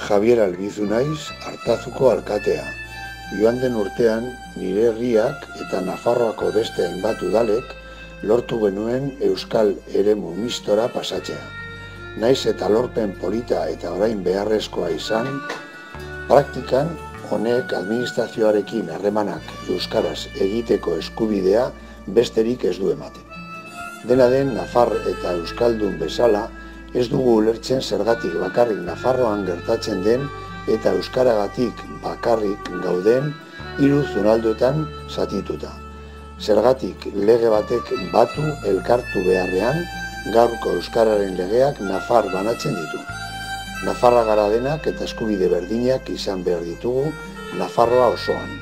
Javier Albizu naiz, Artazuko alkatea. Joan den urtean, nire herriak eta Nafarroako beste hainbat udalek lortu genuen euskal eremu mistora pasatzea. Naiz eta lorpen polita eta orain beharrezkoa izan, praktikan honek administrazioarekin harremanak euskaraz egiteko eskubidea besterik ez du ematen. Dena den, Nafar eta euskaldun bezala, ez dugu ulertzen zergatik bakarrik Nafarroan gertatzen den eta euskaragatik bakarrik gauden hiru zonaldeetan zatituta. Zergatik lege batek batu elkartu beharrean gaurko euskararen legeak Nafar banatzen ditu. Nafarra gara denak eta eskubide berdinak izan behar ditugu Nafarroa osoan.